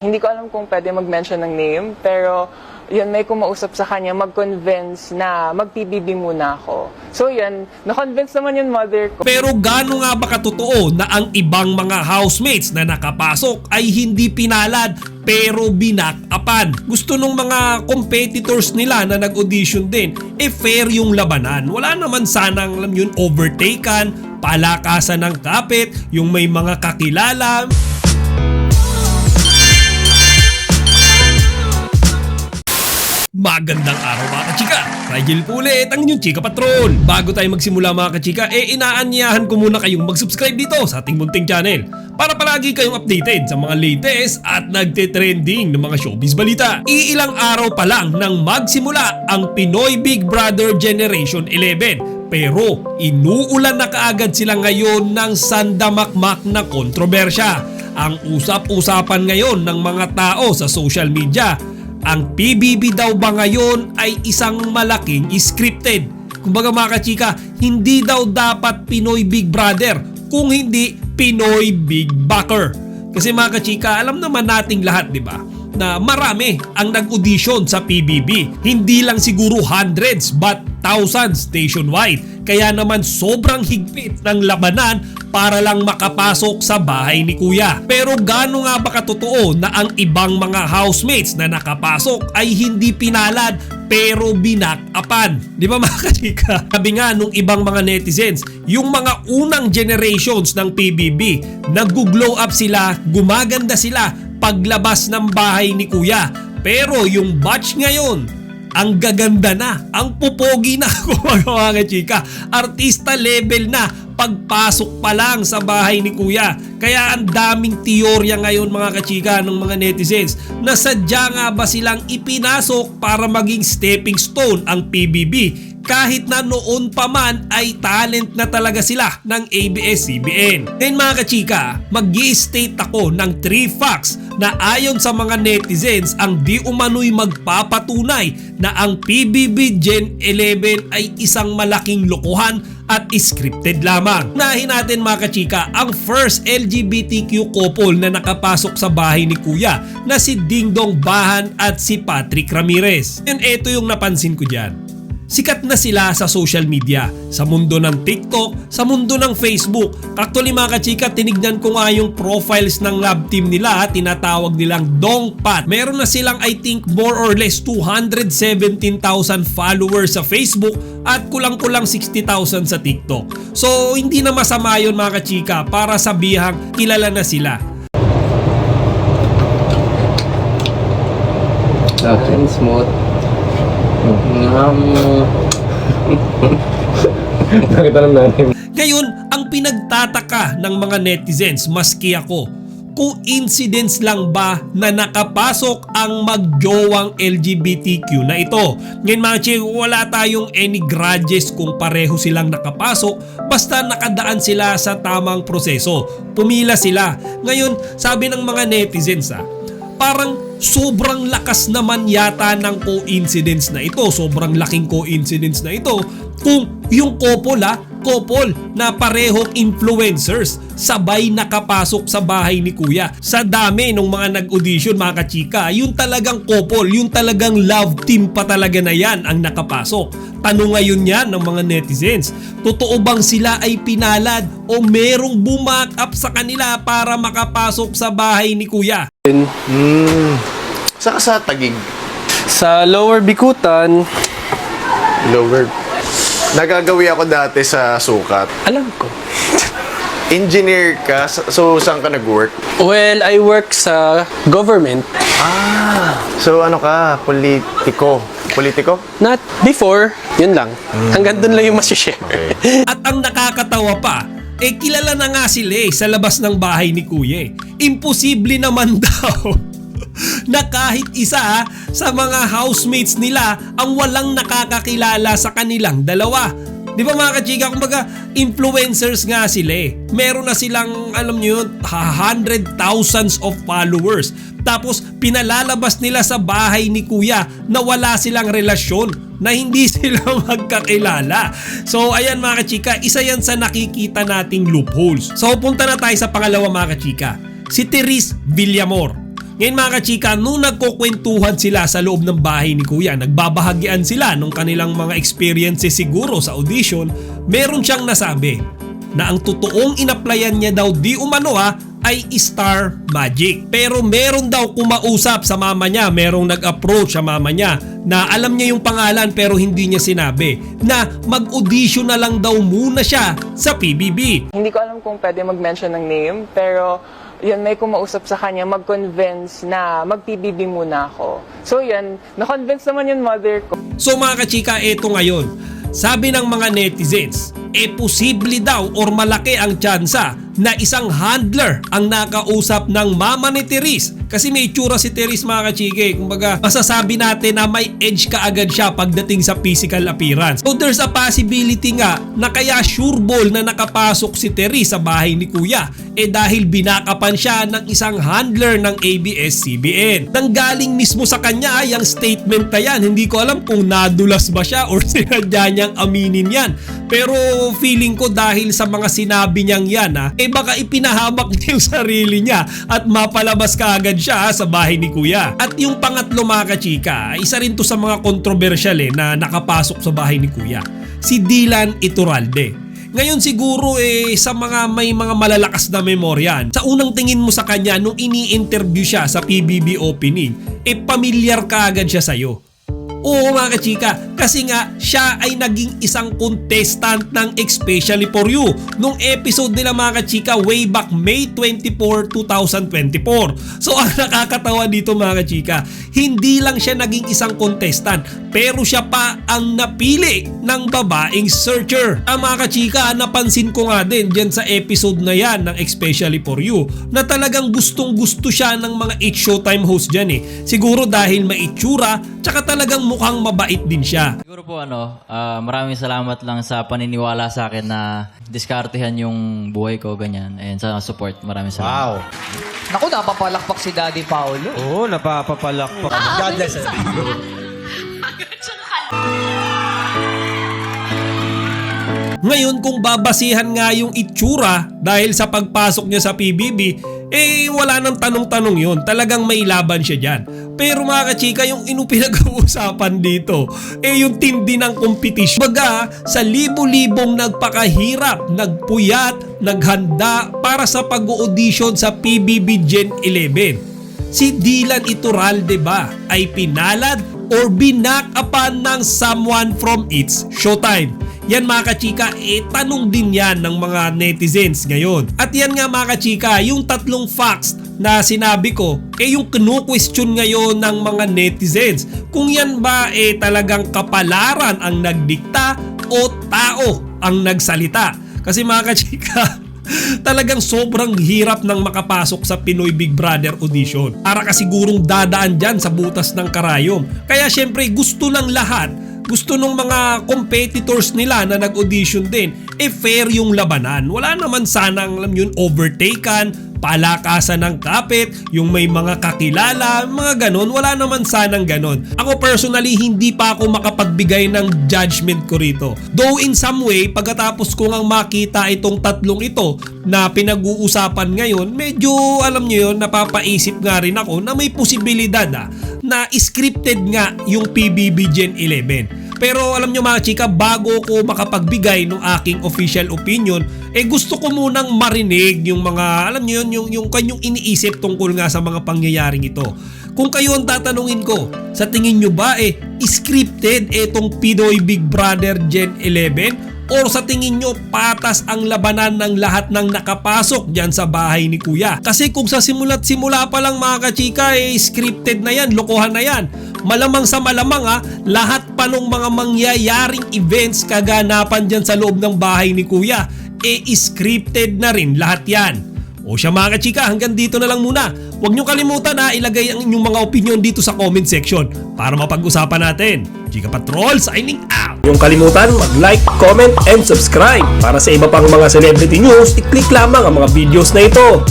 Hindi ko alam kung pwede mag-mention ng name, pero yun, may kumausap sa kanya mag-convince na mag-PBB muna ako. So yun, na-convince naman yung mother ko. Pero gaano nga ba katotoo na ang ibang mga housemates na nakapasok ay hindi pinalad pero binakapan? Gusto nung mga competitors nila na nag-audition din, fair yung labanan. Wala naman sanang alam yun, overtaken, palakasan ng kapit, yung may mga kakilala. Magandang araw mga kachika! Rigel po ulit ang inyong Chika Patrol. Bago tayo magsimula mga kachika, inaanyahan ko muna kayong mag-subscribe dito sa ating munting channel para palagi kayong updated sa mga latest at nagte-trending ng mga showbiz balita. Iilang araw pa lang nang magsimula ang Pinoy Big Brother Generation 11. Pero inuulan na kaagad sila ngayon ng sandamakmak na kontrobersya. Ang usap-usapan ngayon ng mga tao sa social media, ang PBB daw ba ngayon ay isang malaking scripted? Kumbaga mga kachika, hindi daw dapat Pinoy Big Brother kung hindi Pinoy Big Backer. Kasi mga kachika, alam naman nating lahat, di ba, na marami ang nag-audition sa PBB. Hindi lang siguro hundreds but thousands nationwide. Kaya naman sobrang higpit ng labanan para lang makapasok sa bahay ni Kuya. Pero gaano nga ba katotoo na ang ibang mga housemates na nakapasok ay hindi pinalad pero binakapan? Di ba mga kachika? Sabi nga nung ibang mga netizens, yung mga unang generations ng PBB, nag-glow up sila, gumaganda sila paglabas ng bahay ni Kuya. Pero yung batch ngayon, ang gaganda na, ang pupogi na mga chika, artista level na pagpasok pa lang sa bahay ni Kuya. Kaya ang daming teorya ngayon mga kachika ng mga netizens na sadya nga ba silang ipinasok para maging stepping stone ang PBB kahit na noon pa man ay talent na talaga sila ng ABS-CBN. Then mga kachika, mag-i-state ako ng 3 facts na ayon sa mga netizens ang di umano'y magpapatunay na ang PBB Gen 11 ay isang malaking lokohan at scripted lamang. Unahin natin mga kachika ang first LGBTQ couple na nakapasok sa bahay ni Kuya na si Dingdong Bahan at si Patrick Ramirez. And eto yung napansin ko dyan. Sikat na sila sa social media, sa mundo ng TikTok, sa mundo ng Facebook. Actually mga kachika, tinignan ko nga yung profiles ng love team nila, tinatawag nilang Dongpat. Meron na silang I think more or less 217,000 followers sa Facebook at kulang-kulang 60,000 sa TikTok. So hindi na masama yun mga kachika para sabihang kilala na sila. Okay, smooth. Nakita lang natin. Ngayon, ang pinagtataka ng mga netizens, maski ako, coincidence lang ba na nakapasok ang magjowang LGBTQ na ito? Ngayon mga chika, wala tayong any grudges kung pareho silang nakapasok, basta nakadaan sila sa tamang proseso. Pumila sila. Ngayon, sabi ng mga netizens parang sobrang lakas naman yata ng coincidence na ito. Sobrang laking coincidence na ito kung yung couple na parehong influencers sabay nakapasok sa bahay ni Kuya. Sa dami ng mga nag-audition mga kachika, yung talagang couple, yung talagang love team pa talaga na yan ang nakapasok. Tanong ngayon yan ng mga netizens, totoo bang sila ay pinalad o merong bumak up sa kanila para makapasok sa bahay ni Kuya? Saka sa Taguig. Sa Lower Bikutan, Lower. Nagagawi ako dati sa Sukat. alam ko. Engineer ka, so saan ka nag-work? Well, I work sa government. So ano ka, politiko? Politiko? Not before, yun lang. Hanggang dun lang yung masishare. At ang nakakatawa pa, kilala na nga sila sa labas ng bahay ni Kuya. Imposible naman daw na kahit isa sa mga housemates nila ang walang nakakakilala sa kanilang dalawa. Di ba mga kachika, kumbaga influencers nga sila Meron na silang, alam nyo yun, hundred thousands of followers. Tapos pinalalabas nila sa bahay ni Kuya na wala silang relasyon, na hindi sila magkakilala. So ayan mga kachika, isa yan sa nakikita nating loopholes. So punta na tayo sa pangalawa mga kachika, si Therese Villamor. Ngayon mga kachika, nung nagkukwentuhan sila sa loob ng bahay ni Kuya, nagbabahagian sila ng kanilang mga experiences siguro sa audition, meron siyang nasabi na ang totoong inaplayan niya daw di umano ay Star Magic. Pero meron daw kumausap sa mama niya, merong nag-approach sa mama niya na alam niya yung pangalan pero hindi niya sinabi na mag-audition na lang daw muna siya sa PBB. Hindi ko alam kung pwede mag-mention ng name, pero yun, may kumausap sa kanya mag-convince na mag-PBB muna ako. So yun, na-convince naman yung mother ko. So mga kachika, eto ngayon. Sabi ng mga netizens, posible daw or malaki ang tsansa na isang handler ang nakausap ng mama ni Therese. Kasi may itsura si Therese mga kachike. Kumbaga, masasabi natin na may edge ka agad siya pagdating sa physical appearance. So there's a possibility nga na kaya sureball na nakapasok si Therese sa bahay ni Kuya dahil binakapan siya ng isang handler ng ABS-CBN. Nanggaling mismo sa kanya ay ang statement na yan. Hindi ko alam kung nadulas ba siya or sinadya niyang aminin yan. Pero feeling ko dahil sa mga sinabi niyang yan baka ipinahamak niya yung sarili niya at mapalabas ka agad siya sa bahay ni Kuya. At yung pangatlo mga kachika, isa rin to sa mga kontrobersyal na nakapasok sa bahay ni Kuya. Si Dylan Iturralde. Ngayon siguro sa mga may mga malalakas na memoryan, sa unang tingin mo sa kanya nung ini-interview siya sa PBB opening, pamilyar ka agad siya sa'yo. Oo mga kachika, kasi nga siya ay naging isang contestant ng Especially For You nung episode nila mga kachika way back May 24, 2024. So ang nakakatawa dito mga kachika, hindi lang siya naging isang contestant pero siya pa ang napili ng babaeng searcher. Mga kachika, napansin ko nga din dyan sa episode na yan ng Especially For You na talagang gustong gusto siya ng mga It's Showtime host dyan Siguro dahil maitsura tsaka talagang mukhang mabait din siya. Siguro po maraming salamat lang sa paniniwala sa akin na diskartehan yung buhay ko, ganyan. And sa support, maraming salamat. Wow. Naku, napapalakpak si Daddy Paolo. Oo, napapapalakpak. God bless. Ngayon kung babasihan nga yung itsura dahil sa pagpasok niya sa PBB, wala nang tanong-tanong yun. Talagang may laban siya dyan. Pero mga kachika, yung pinag-uusapan dito, yung tindi ng competition. Baga, sa libo-libong nagpakahirap, nagpuyat, naghanda para sa pag-audition sa PBB Gen 11. Si Dylan Iturralde ba ay pinalad or binakapan ng someone from It's Showtime? Yan mga kachika, tanong din yan ng mga netizens ngayon. At yan nga mga kachika, yung tatlong facts na sinabi ko, yung kinu-question ngayon ng mga netizens. Kung yan ba talagang kapalaran ang nagdikta o tao ang nagsalita. Kasi mga kachika, talagang sobrang hirap nang makapasok sa Pinoy Big Brother audition. Para kasigurong dadaan dyan sa butas ng karayom. Kaya syempre gusto ng lahat, gusto ng mga competitors nila na nag-audition din, fair yung labanan. Wala naman sanang overtaken, palakasan ng kapit, yung may mga kakilala, mga ganon. Wala naman sanang ganon. Ako personally, hindi pa ako makapagbigay ng judgment ko rito. Though in some way, pagkatapos ko ngang makita itong tatlong ito na pinag-uusapan ngayon, medyo alam nyo yun, napapaisip nga rin ako na may posibilidad na scripted nga yung PBB Gen 11. Pero alam nyo mga chika, bago ko makapagbigay ng aking official opinion, gusto ko munang marinig yung mga, alam nyo yun, yung kanyang iniisip tungkol nga sa mga pangyayaring ito. Kung kayo ang tatanungin ko, sa tingin nyo ba scripted itong Pinoy Big Brother Gen 11? Or sa tingin nyo patas ang labanan ng lahat ng nakapasok dyan sa bahay ni Kuya? Kasi kung sa simula't simula pa lang mga kachika, scripted na yan, lokohan na yan. Malamang sa malamang lahat pa ng mga mangyayaring events, kaganapan dyan sa loob ng bahay ni Kuya, scripted na rin lahat yan. O siya mga kachika, hanggang dito na lang muna. Huwag nyo kalimutan ilagay ang inyong mga opinion dito sa comment section para mapag-usapan natin. Chika Patrol signing out! Huwag kalimutan mag-like, comment, and subscribe. Para sa iba pang mga celebrity news, i-click lamang ang mga videos na ito.